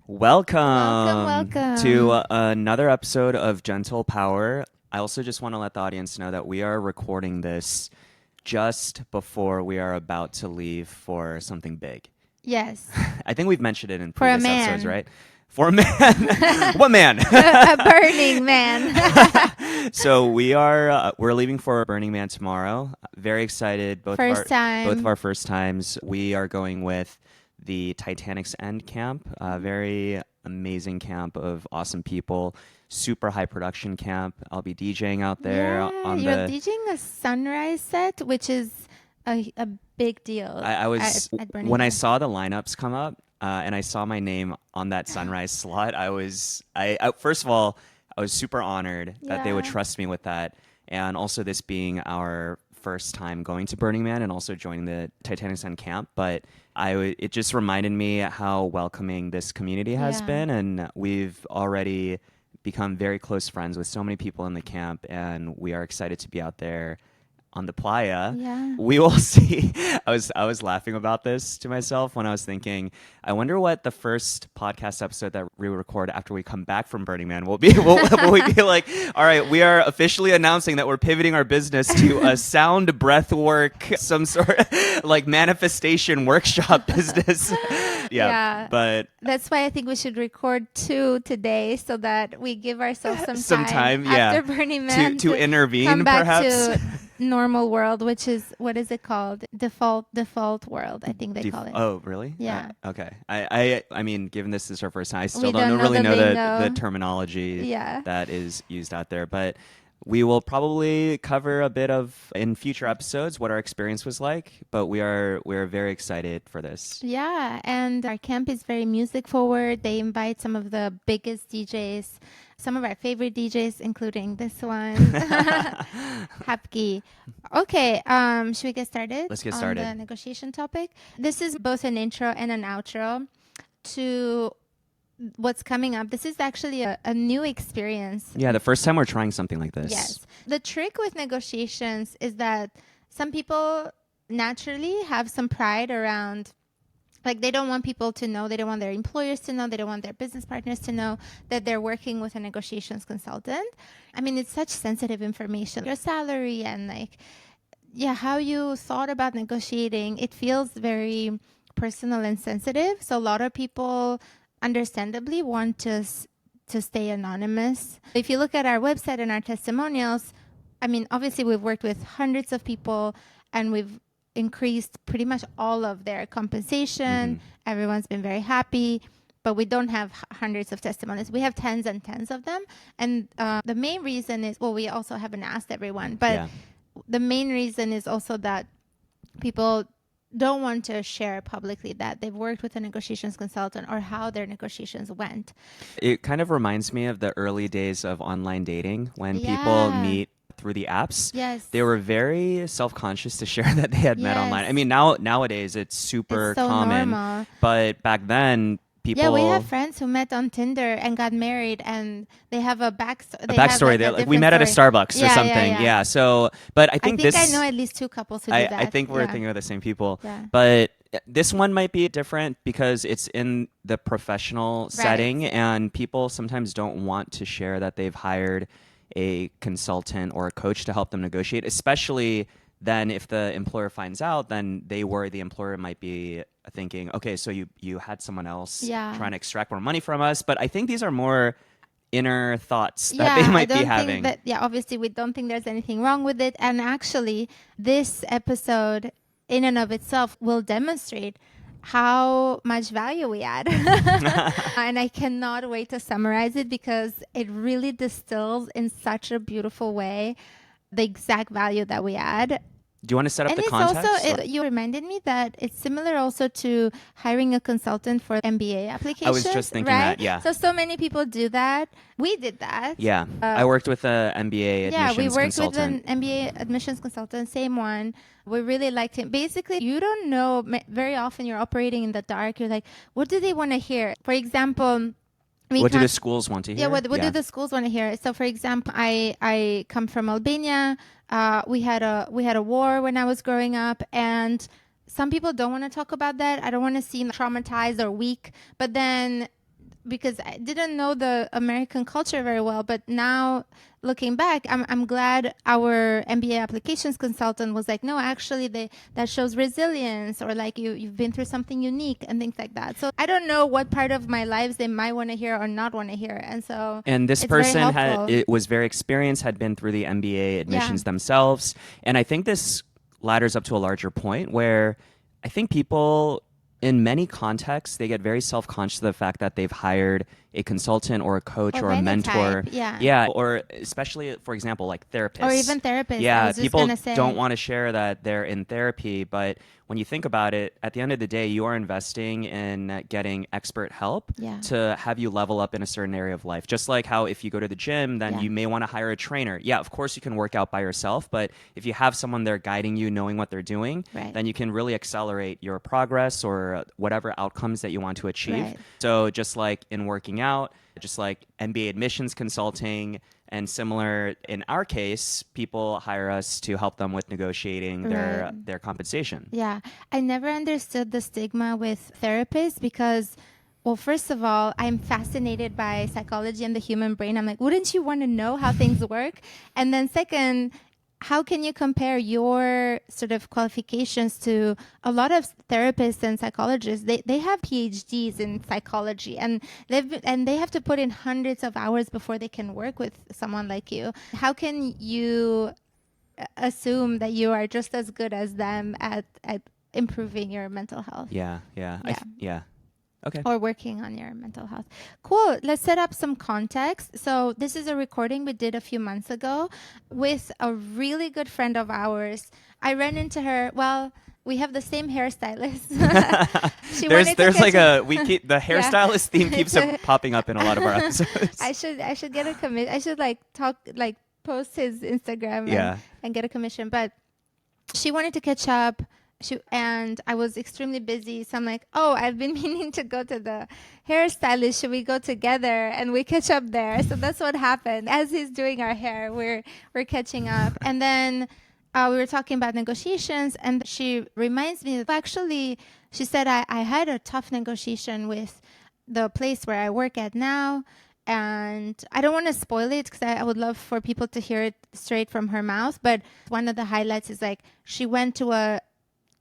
Welcome to Welcome. another episode of Gentle Power. I also just want to let the audience know that we are recording this just before we are about to leave for something big. Yes, I think we've mentioned it in for a previous episodes, man. right? For a man. What man? A burning man. So we're leaving for Burning Man tomorrow. Very excited. First Both of time. our first times. We are going with the Titanic's End camp. A very amazing camp of awesome people. Super high production camp. I'll be DJing out there Yeah, on you're the. DJing a sunrise set, which is a big deal I was at Burning when I Man. saw the lineups come up and I saw my name on that sunrise slot. I first of all I was super honored that they would Yeah. trust me with that, and also this being our first time going to Burning Man and also joining the Titanic Sun camp. But it just reminded me how welcoming this community has Yeah. been, and we've already become very close friends with so many people in the camp, and we are excited to be out there on the playa. Yeah. We will see. I was laughing about this to myself when I was thinking, I wonder what the first podcast episode that we record after we come back from Burning Man will be. Will we be like, all right, we are officially announcing that we're pivoting our business to a sound breath work, some sort of like manifestation workshop business. Yeah, Yeah. but That's why I think we should record two today so that we give ourselves some some time time, yeah, after Burning to Man to to come intervene back perhaps. to normal world, which is, what is it called? Default world, I think they call it. Oh, really? Yeah. Okay. I mean, given this is our first time, I still We don't don't know really the know the lingo. terminology Yeah. that is used out there, but we will probably cover a bit of in future episodes what our experience was like. But we are very excited for this. Yeah, and our camp is very music forward. They invite some of the biggest DJs, some of our favorite DJs, including this one, Hapki. Okay, should we get started Let's get on the started. negotiation topic? This is both an intro and an outro to what's coming up. This is actually a new experience. Yeah, the first time we're trying something like this. Yes. The trick with negotiations is that some people naturally have some pride around, like, they don't want people to know, they don't want their employers to know, they don't want their business partners to know that they're working with a negotiations consultant. I mean, it's such sensitive information. Your salary and, like, yeah, how you thought about negotiating, it feels very personal and sensitive. So a lot of people understandably want to stay anonymous. If you look at our website and our testimonials, I mean, obviously we've worked with hundreds of people and we've increased pretty much all of their compensation. Everyone's been very happy, but we don't have hundreds of testimonies. We have tens and tens of them. And the main reason is, well, we also haven't asked everyone, but Yeah. the main reason is also that people don't want to share publicly that they've worked with a negotiations consultant or how their negotiations went. It kind of reminds me of the early days of online dating when people Yeah. meet through the apps. Yes. They were very self-conscious to share that they had met online. Yes. I mean, nowadays it's super It's so common, normal. but back then Yeah, we have people friends who met on Tinder and got married, and they have a backstory. a backstory. They like we met at a Starbucks or Yeah, something. Yeah. So, but I I think think I this. know at least two couples who do I, that. I think we're Yeah. thinking of the same people. Yeah. But this one might be different because it's in the professional setting, and people sometimes don't want to share that they've hired a consultant or a coach to help them negotiate, especially then if the employer finds out, then they worry the employer might be thinking, okay, so you had someone else Yeah. trying to extract more money from us. But I think these are more inner thoughts that Yeah, they I might be don't having. think that, yeah, obviously we don't think there's anything wrong with it. And actually, this episode in and of itself will demonstrate how much value we add. And I cannot wait to summarize it because it really distills in such a beautiful way the exact value that we add. Do you want to set up And the it's context? also, you reminded me that it's similar also to hiring a consultant for MBA applications. just thinking right? that, yeah. So many people do that. We did that. Yeah, I worked with a MBA Yeah, we admissions worked with consultant. an MBA admissions consultant, same one. We really liked him. Basically, you don't know, very often you're operating in the dark. You're like, what do they want to hear? For example, What do the schools want to hear? yeah, what do the schools want to hear? So, for example, I come from Albania. We had a war when I was growing up, and some people don't want to talk about that. I don't want to seem traumatized or weak. But then because I didn't know the American culture very well. But now looking back, I'm glad our MBA applications consultant was like, no, actually that shows resilience, or like you've been through something unique and things like that. So I don't know what part of my lives they might want to hear or not want to hear. And so And this it's very person had helpful. it was very experienced, had been through the MBA Yeah. admissions themselves, and I think this ladders up to a larger point where I think people in many contexts they get very self-conscious of the fact that they've hired a consultant or a coach Of or a any type. mentor. Yeah. Yeah, or especially for example like Or therapists. even therapists. I Yeah, was just going people to don't say, want to share that they're in therapy, but when you think about it, at the end of the day, you are investing in getting expert help yeah. to have you level up in a certain area of life. Just like how if you go to the gym, then Yeah. you may want to hire a trainer. Yeah, of course you can work out by yourself, but if you have someone there guiding you, knowing what they're doing, Right. then you can really accelerate your progress or whatever outcomes that you want to achieve. Right. So just like in working out, just like MBA admissions consulting, and similar in our case, people hire us to help them with negotiating Right. their compensation. Yeah. I never understood the stigma with therapists because, well, first of all, I'm fascinated by psychology and the human brain. I'm like, wouldn't you want to know how things work? And then, second, how can you compare your sort of qualifications to a lot of therapists and psychologists? They have PhDs in psychology, and they have to put in hundreds of hours before they can work with someone like you. How can you assume that you are just as good as them at improving your mental health? Yeah, yeah, Yeah. yeah. Okay. Or working on your mental health. Cool. Let's set up some context. So, this is a recording we did a few months ago with a really good friend of ours. I ran into her. Well, we have the same hairstylist. She wanted to There's catch like a a we keep the yeah. hairstylist theme keeps It's a popping up in a lot of our episodes. I should get a commit. I should like talk like post his Instagram Yeah. and get a commission. But she wanted to catch up. And I was extremely busy. So I'm like, oh, I've been meaning to go to the hairstylist. Should we go together and we catch up there? So that's what happened. As he's doing our hair, we're catching up. And then we were talking about negotiations, and she reminds me that actually, she said, I had a tough negotiation with the place where I work at now. And I don't want to spoil it because I would love for people to hear it straight from her mouth. But one of the highlights is like she went to a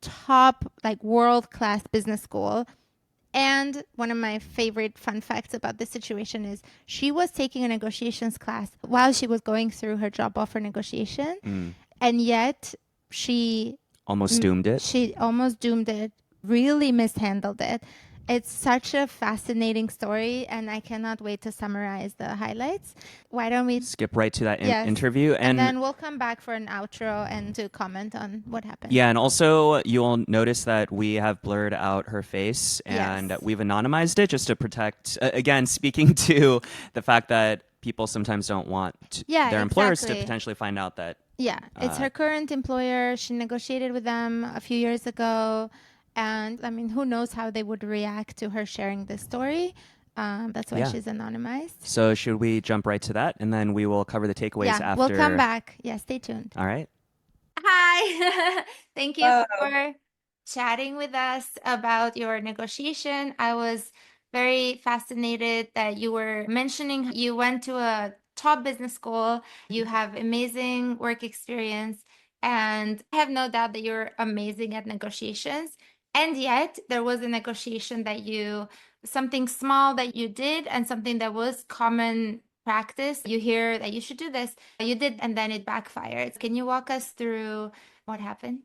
top, like world class business school. And one of my favorite fun facts about this situation is she was taking a negotiations class while she was going through her job offer negotiation. Mm. And yet she Almost doomed it. she almost doomed it, really mishandled it. It's such a fascinating story, and I cannot wait to summarize the highlights. Why don't we? Skip right to that Yes. interview And then we'll come back for an outro and to comment on what happened. yeah, and also you'll notice that we have blurred out her face and Yes. we've anonymized it just to protect again speaking to the fact that people sometimes don't want Yeah, their employers to exactly. potentially find out that Yeah, it's her current employer. She negotiated with them a few years ago. And I mean, who knows how they would react to her sharing this story. That's why Yeah. she's anonymized. So should we jump right to that and then we will cover the takeaways Yeah, after? we'll come back. Yeah, stay tuned. All right. Hi. Thank you Oh, for chatting with us about your negotiation. I was very fascinated that you were mentioning you went to a top business school, you have amazing work experience, and I have no doubt that you're amazing at negotiations. And yet, there was a negotiation that something small that you did and something that was common practice. You hear that you should do this, you did, and then it backfired. Can you walk us through what happened?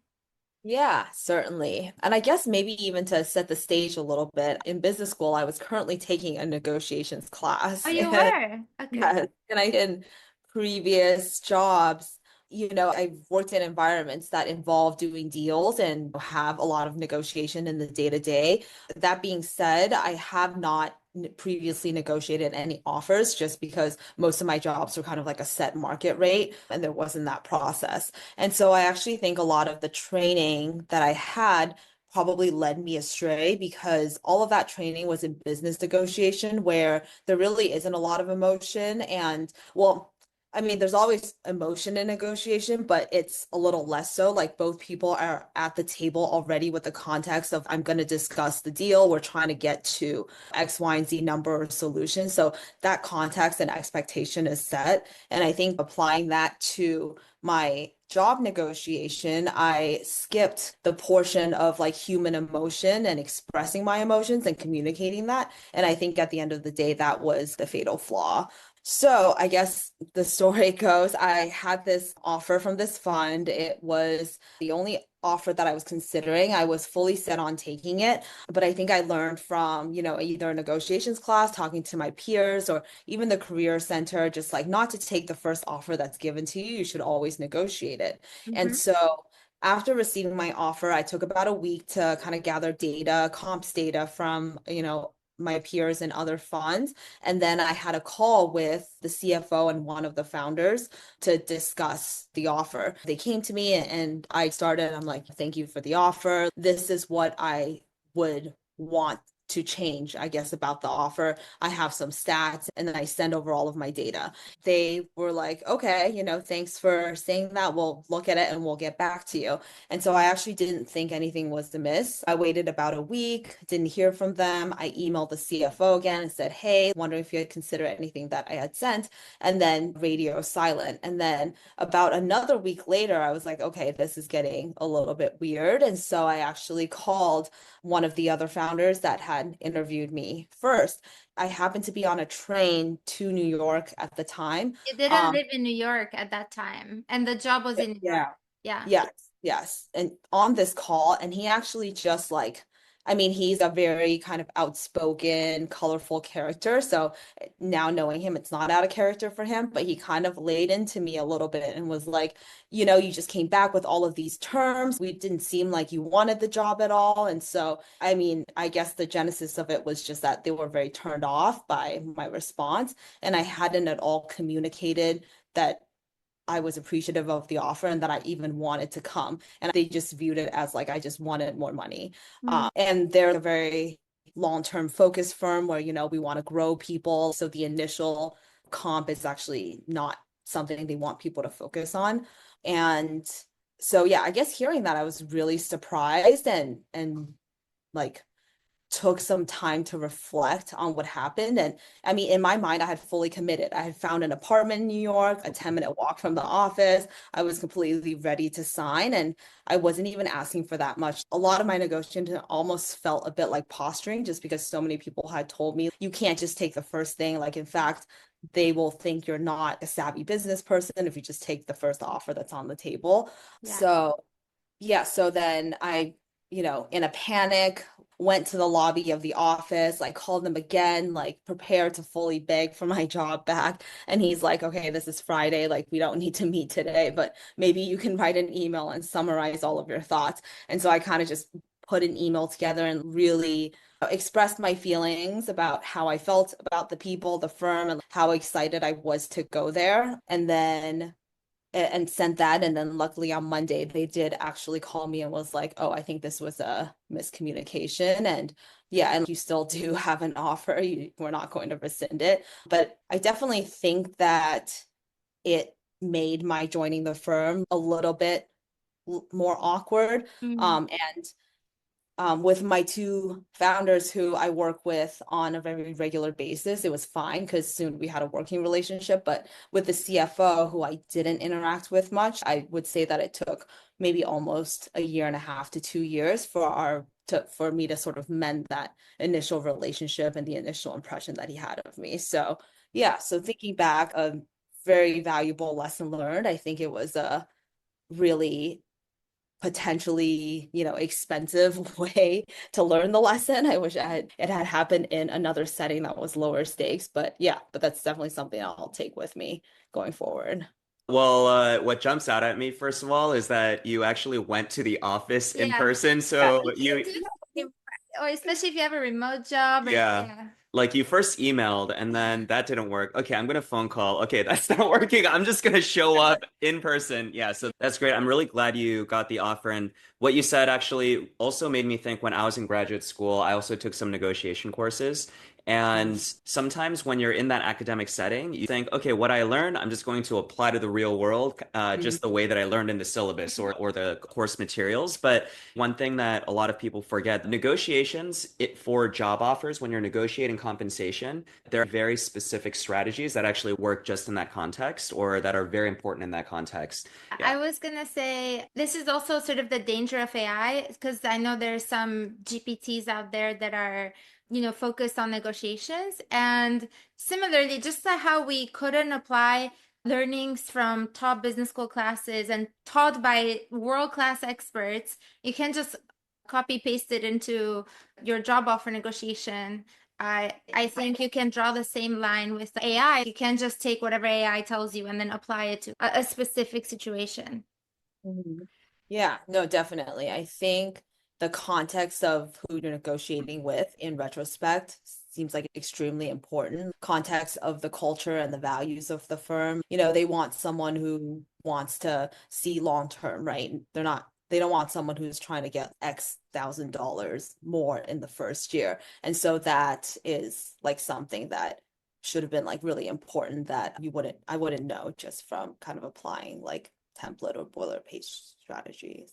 yeah, certainly. And I guess maybe even to set the stage a little bit, in business school, I was currently taking a negotiations Oh, class. you were? Okay. Yes. And in previous jobs, I've worked in environments that involve doing deals and have a lot of negotiation in the day to day. That being said, I have not previously negotiated any offers just because most of my jobs were kind of like a set market rate and there wasn't that process. And so I actually think a lot of the training that I had probably led me astray because all of that training was in business negotiation where there really isn't a lot of emotion. And well, I mean, there's always emotion in negotiation, but it's a little less so. Like both people are at the table already with the context of I'm going to discuss the deal. We're trying to get to X, Y, and Z number or solution. So that context and expectation is set. And I think applying that to my job negotiation, I skipped the portion of like human emotion and expressing my emotions and communicating that. And I think at the end of the day, that was the fatal flaw. So I guess the story goes, I had this offer from this fund. It was the only offer that I was considering. I was fully set on taking it, but I think I learned from, either a negotiations class, talking to my peers, or even the career center, just like not to take the first offer that's given to you. You should always negotiate it. And Mhm. so after receiving my offer, I took about a week to kind of gather data, comps data from, my peers and other funds. And then I had a call with the CFO and one of the founders to discuss the offer. They came to me and I'm like, thank you for the offer. This is what I would want to change, I guess, about the offer. I have some stats and then I send over all of my data. They were like, okay, thanks for saying that. We'll look at it and we'll get back to you. And so I actually didn't think anything was amiss. I waited about a week, didn't hear from them. I emailed the CFO again and said, hey, wondering if you had considered anything that I had sent. And then radio silent. And then about another week later, I was like, okay, this is getting a little bit weird. And so I actually called one of the other founders that had interviewed me first. I happened to be on a train to New York at the time. You didn't Um, live in New York at that time, and the job was in New York. yeah. Yeah. Yes, yes. And on this call, and he actually just like, I mean, he's a very kind of outspoken, colorful character. So now knowing him, it's not out of character for him, but he kind of laid into me a little bit and was like, you just came back with all of these terms. We didn't seem like you wanted the job at all. And so, I mean, I guess the genesis of it was just that they were very turned off by my response. And I hadn't at all communicated that I was appreciative of the offer and that I even wanted to come. And they just viewed it as like I just wanted more money. Mm. And they're a very long-term focused firm where, we want to grow people. So the initial comp is actually not something they want people to focus on. And so yeah, I guess hearing that I was really surprised and like took some time to reflect on what happened. And I mean, in my mind, I had fully committed. I had found an apartment in New York, a 10-minute walk from the office. I was completely ready to sign, and I wasn't even asking for that much. A lot of my negotiation almost felt a bit like posturing just because so many people had told me, you can't just take the first thing. Like, in fact, they will think you're not a savvy business person if you just take the first offer that's on the table. Yeah. So yeah, so then I, in a panic, went to the lobby of the office, like called them again, like prepared to fully beg for my job back. And he's like, okay, this is Friday, like we don't need to meet today, but maybe you can write an email and summarize all of your thoughts. And so I kind of just put an email together and really expressed my feelings about how I felt about the people, the firm, and how excited I was to go there. And then and sent that. And then luckily on Monday, they did actually call me and was like, oh, I think this was a miscommunication. And yeah, and you still do have an offer. We're not going to rescind it. But I definitely think that it made my joining the firm a little bit more awkward. Mm. And with my two founders who I work with on a very regular basis, it was fine because soon we had a working relationship. But with the CFO, who I didn't interact with much, I would say that it took maybe almost a year and a half to 2 years for me to sort of mend that initial relationship and the initial impression that he had of me. So yeah, so thinking back, a very valuable lesson learned. I think it was a really potentially, expensive way to learn the lesson. I wish it had happened in another setting that was lower stakes, but yeah, but that's definitely something I'll take with me going forward. Well, what jumps out at me, first of all, is that you actually went to the office in Yeah. person. Yeah. So You you, do, or especially if you have a remote job or yeah. yeah. Like you first emailed and then that didn't work. Okay, I'm gonna phone call. Okay, that's not working. I'm just gonna show up in person. Yeah, so that's great. I'm really glad you got the offer. And what you said actually also made me think when I was in graduate school, I also took some negotiation courses. And sometimes when you're in that academic setting, you think, okay, what I learned, I'm just going to apply to the real world, Mhm. just the way that I learned in the syllabus or the course materials. But one thing that a lot of people forget, negotiations for job offers, when you're negotiating compensation, there are very specific strategies that actually work just in that context or that are very important in that context. Yeah. I was gonna say this is also sort of the danger of AI because I know there's some GPTs out there that are, focused on negotiations. And similarly, just like how we couldn't apply learnings from top business school classes and taught by world-class experts, you can just copy paste it into your job offer negotiation. I think you can draw the same line with AI. You can just take whatever AI tells you and then apply it to a specific situation. Mhm. Yeah, no, definitely. I think the context of who you're negotiating with in retrospect seems like extremely important. Context of the culture and the values of the firm. They want someone who wants to see long term, right? They don't want someone who's trying to get X thousand dollars more in the first year. And so that is like something that should have been like really important that I wouldn't know just from kind of applying like template or boilerplate strategies.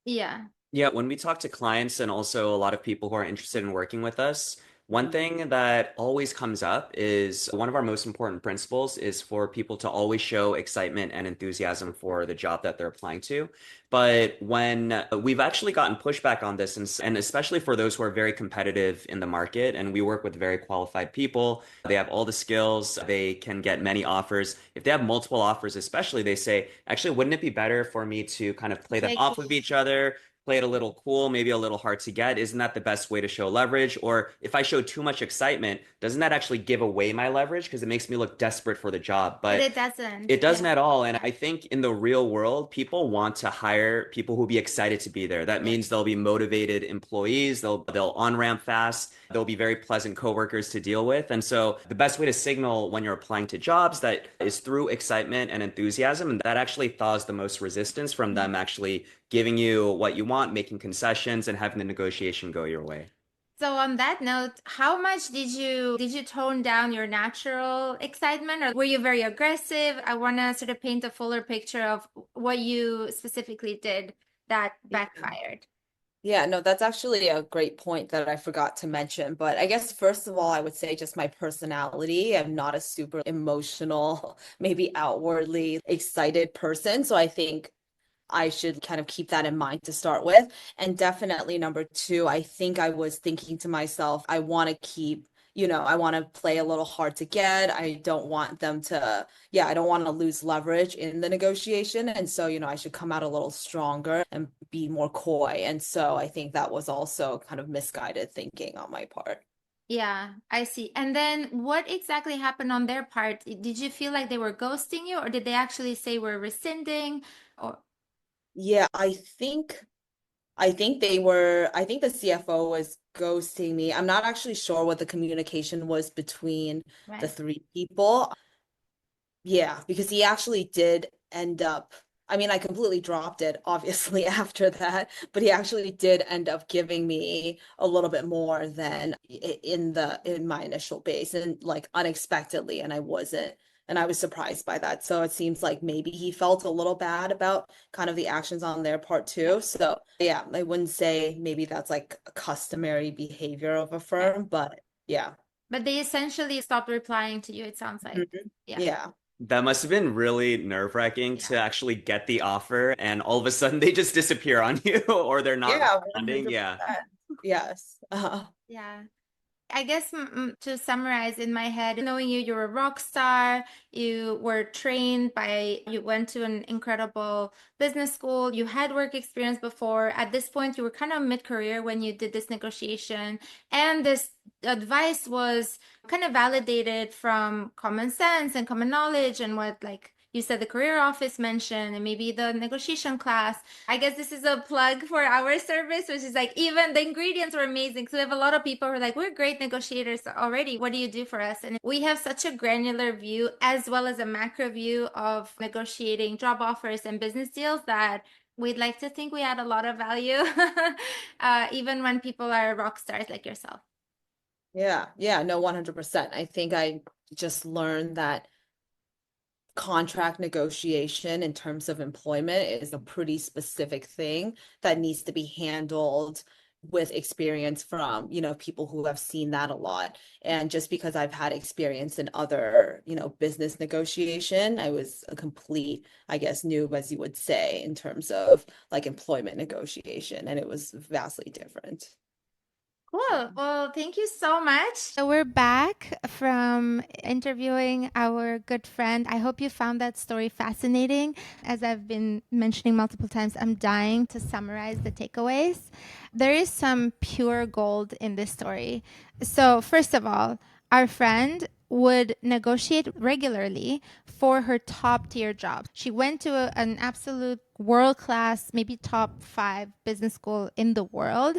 Yeah. Yeah, when we talk to clients and also a lot of people who are interested in working with us, one Mhm. thing that always comes up is one of our most important principles is for people to always show excitement and enthusiasm for the job that they're applying to. But when we've actually gotten pushback on this, and especially for those who are very competitive in the market, and we work with very qualified people, they have all the skills, they can get many offers. If they have multiple offers, especially, they say, actually, wouldn't it be better for me to kind of play them Take off of each other? Play it a little cool, maybe a little hard to get. Isn't that the best way to show leverage? Or if I show too much excitement, doesn't that actually give away my leverage? Because it makes me look desperate for the job. But But it doesn't. it doesn't Yeah. at all. And Yeah. I think in the real world, people want to hire people who be excited to be there. That Yeah. means they'll be motivated employees. They'll on ramp fast. They'll be very pleasant coworkers to deal with. And so the best way to signal when you're applying to jobs that is through excitement and enthusiasm. And that actually thaws the most resistance from them actually giving you what you want, making concessions, and having the negotiation go your way. So on that note, how much did you tone down your natural excitement or were you very aggressive? I want to sort of paint a fuller picture of what you specifically did that backfired. Yeah, no, that's actually a great point that I forgot to mention. But I guess first of all, I would say just my personality. I'm not a super emotional, maybe outwardly excited person. So I think I should kind of keep that in mind to start with. And definitely number two, I think I was thinking to myself, I want to keep, I want to play a little hard to get. I don't want them to, yeah, I don't want to lose leverage in the negotiation. And so, I should come out a little stronger and be more coy. And so I think that was also kind of misguided thinking on my part. Yeah, I see. And then what exactly happened on their part? Did you feel like they were ghosting you or did they actually say we're rescinding or Yeah, I think the CFO was ghosting me. I'm not actually sure what the communication was between the right? three people. Yeah, because he actually did end up, I mean, I completely dropped it, obviously, after that, but he actually did end up giving me a little bit more than in my initial base and like unexpectedly, and I was surprised by that. So it seems like maybe he felt a little bad about kind of the actions on their part Yeah. too. So yeah, I wouldn't say maybe that's like a customary behavior of a Yeah. firm, but yeah. But they essentially stopped replying to you, it sounds like. Mhm. Yeah. Yeah. That must have been really nerve-wracking to Yeah. actually get the offer and all of a sudden they just disappear on you or they're not Yeah, responding. Yeah. 100%. Yes. Yeah. I guess to summarize in my head, knowing you, you're a rock star, you went to an incredible business school, you had work experience before. At this point, you were kind of mid-career when you did this negotiation, and this advice was kind of validated from common sense and common knowledge and what like You said the career office mentioned and maybe the negotiation class. I guess this is a plug for our service, which is like even the ingredients were amazing. So we have a lot of people who are like, we're great negotiators already. What do you do for us? And we have such a granular view as well as a macro view of negotiating job offers and business deals that we'd like to think we add a lot of value, even when people are rock stars like yourself. Yeah, no, 100%. I think I just learned that contract negotiation in terms of employment is a pretty specific thing that needs to be handled with experience from, people who have seen that a lot. And just because I've had experience in other, business negotiation, I was a complete, I guess, noob, as you would say, in terms of like employment negotiation. And it was vastly different. Cool. Well, thank you so much. So we're back from interviewing our good friend. I hope you found that story fascinating. As I've been mentioning multiple times, I'm dying to summarize the takeaways. There is some pure gold in this story. So first of all, our friend would negotiate regularly for her top tier jobs. She went to an absolute world class, maybe top 5 business school in the world.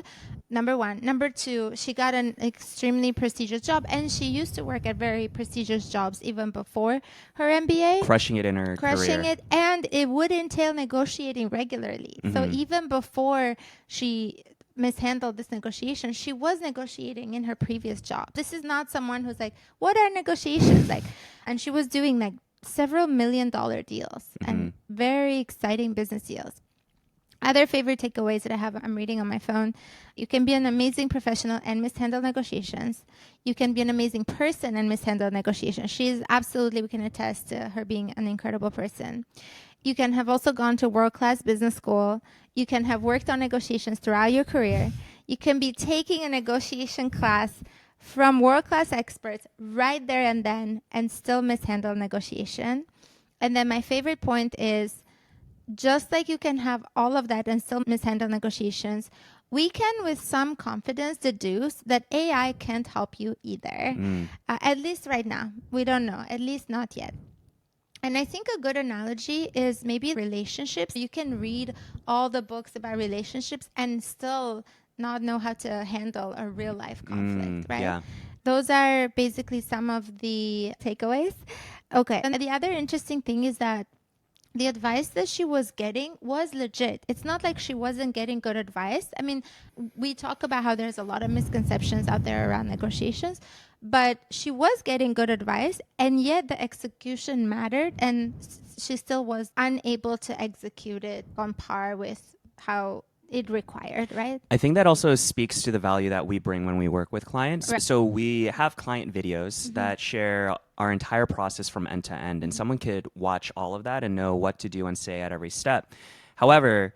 Number one. Number two, she got an extremely prestigious job, and she used to work at very prestigious jobs even before her MBA. Crushing it in her Crushing career. it, and it would entail negotiating regularly. So even before she mishandled this negotiation, she was negotiating in her previous job. This is not someone who's like, what are negotiations like? And she was doing like several $1 million deals and very exciting business deals. Other favorite takeaways that I have, I'm reading on my phone. You can be an amazing professional and mishandle negotiations. You can be an amazing person and mishandle negotiations. She's absolutely, we can attest to her being an incredible person. You can have also gone to world-class business school. You can have worked on negotiations throughout your career. You can be taking a negotiation class from world-class experts right there and then and still mishandle negotiation. And then my favorite point is, just like you can have all of that and still mishandle negotiations, we can with some confidence deduce that AI can't help you either. At least right now. We don't know. At least not yet. And I think a good analogy is maybe relationships. You can read all the books about relationships and still not know how to handle a real life conflict, right? Yeah. Those are basically some of the takeaways. Okay. And the other interesting thing is that the advice that she was getting was legit. It's not like she wasn't getting good advice. I mean, we talk about how there's a lot of misconceptions out there around negotiations, but she was getting good advice, and yet the execution mattered, and she still was unable to execute it on par with how it required, right? I think that also speaks to the value that we bring when we work with clients. Right. So we have client videos that share our entire process from end to end, and someone could watch all of that and know what to do and say at every step. However,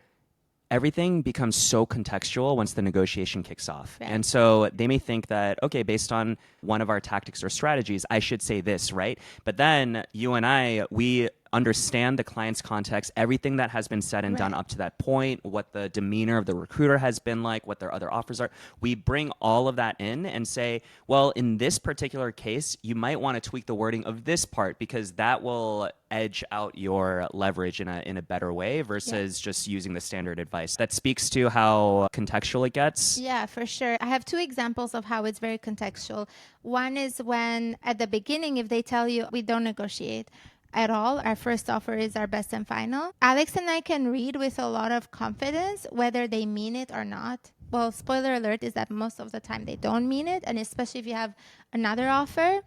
everything becomes so contextual once the negotiation kicks off. Right. And so they may think that, okay, based on one of our tactics or strategies, I should say this, right? But then you and I, we understand the client's context, everything that has been said and done Right. up to that point, what the demeanor of the recruiter has been like, what their other offers are. We bring all of that in and say, well, in this particular case, you might want to tweak the wording of this part because that will edge out your leverage in a better way versus just using the standard advice. That speaks to how contextual it gets. Yeah, for sure. I have 2 examples of how it's very contextual. One is when at the beginning, if they tell you we don't negotiate at all, our first offer is our best and final. Alex and I can read with a lot of confidence whether they mean it or not. Well, spoiler alert is that most of the time they don't mean it. And especially if you have another offer,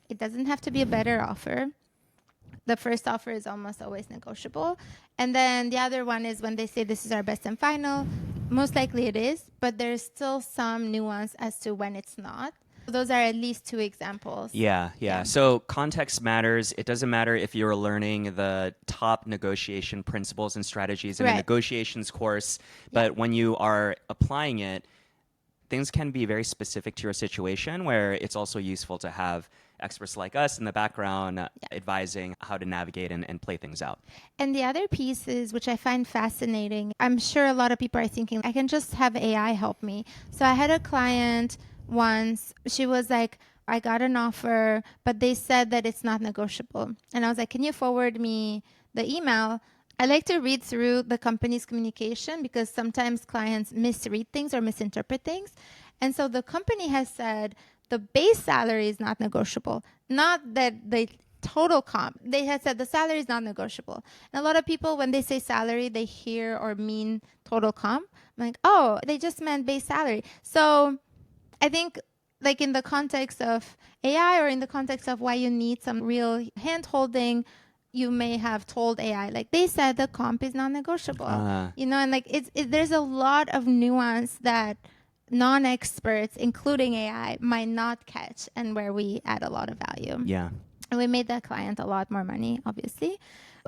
it doesn't have to be a better offer. The first offer is almost always negotiable. And then the other one is when they say this is our best and final. Most likely it is, but there's still some nuance as to when it's not. Those are at least 2 examples. Yeah. So context matters. It doesn't matter if you're learning the top negotiation principles and strategies in a negotiations course, but when you are applying it, things can be very specific to your situation where it's also useful to have experts like us in the background advising how to navigate and play things out. And the other piece is, which I find fascinating, I'm sure a lot of people are thinking, I can just have AI help me. So I had a client once, she was like, I got an offer, but they said that it's not negotiable. And I was like, can you forward me the email? I like to read through the company's communication because sometimes clients misread things or misinterpret things. And so the company has said the base salary is not negotiable, not that the total comp. They had said the salary is not negotiable. And a lot of people, when they say salary, they hear or mean total comp. I'm like, oh, they just meant base salary. So I think like in the context of AI or in the context of why you need some real hand holding, you may have told AI, like they said the comp is non-negotiable, and like there's a lot of nuance that non-experts, including AI, might not catch, and where we add a lot of value. Yeah. And we made that client a lot more money, obviously.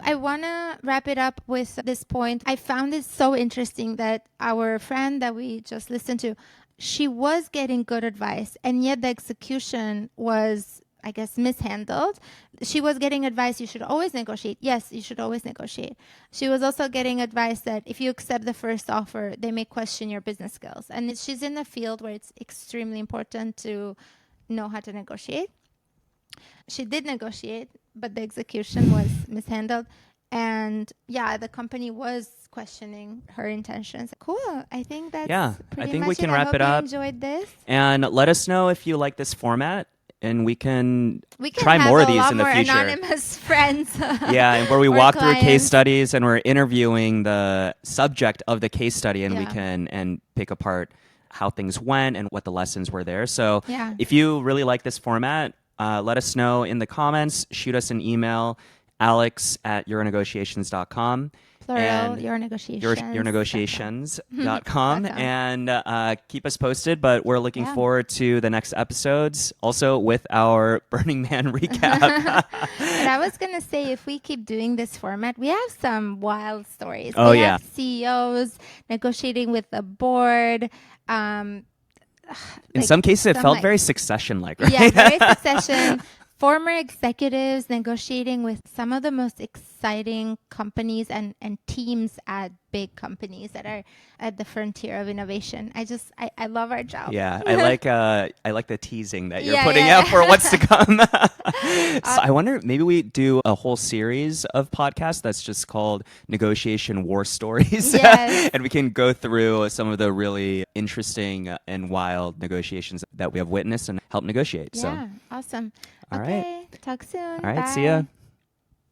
I want to wrap it up with this point. I found it so interesting that our friend that we just listened to, she was getting good advice, and yet the execution was, I guess, mishandled. She was getting advice, you should always negotiate. Yes, you should always negotiate. She was also getting advice that if you accept the first offer, they may question your business skills. And she's in a field where it's extremely important to know how to negotiate. She did negotiate, but the execution was mishandled. And yeah, the company was questioning her intentions. Cool. I think that's pretty I think much we can it. wrap I hope it up. you enjoyed this. And let us know if you like this format, and we can try have more a of these lot in the more future. Anonymous friends. Yeah, and where we or walk through case clients. studies and we're interviewing the subject of the case study, and we Yeah. can and pick apart how things went and what the lessons were there. So Yeah. if you really like this format, let us know in the comments. Shoot us an email, alex@euronegotiations.com. Plural, And your negotiations. yournegotiations.com. And keep us posted, but we're looking forward to the next episodes, also with our Burning Man recap. But I was going to say, if we keep doing this format, we have some wild stories. Oh, we yeah. have CEOs negotiating with the board. In some cases, it felt like, very Succession-like, right? Yeah, very Succession. Former executives negotiating with some of the most exciting companies and teams at big companies that are at the frontier of innovation. I love our job. Yeah, I like the teasing that you're Yeah, putting yeah, out for what's to come. So Uh, I wonder, maybe we do a whole series of podcasts that's just called Negotiation War Stories. Yes. And we can go through some of the really interesting and wild negotiations that we have witnessed and help negotiate. Yeah, awesome. All Okay, right. talk soon. All right, Bye. see ya.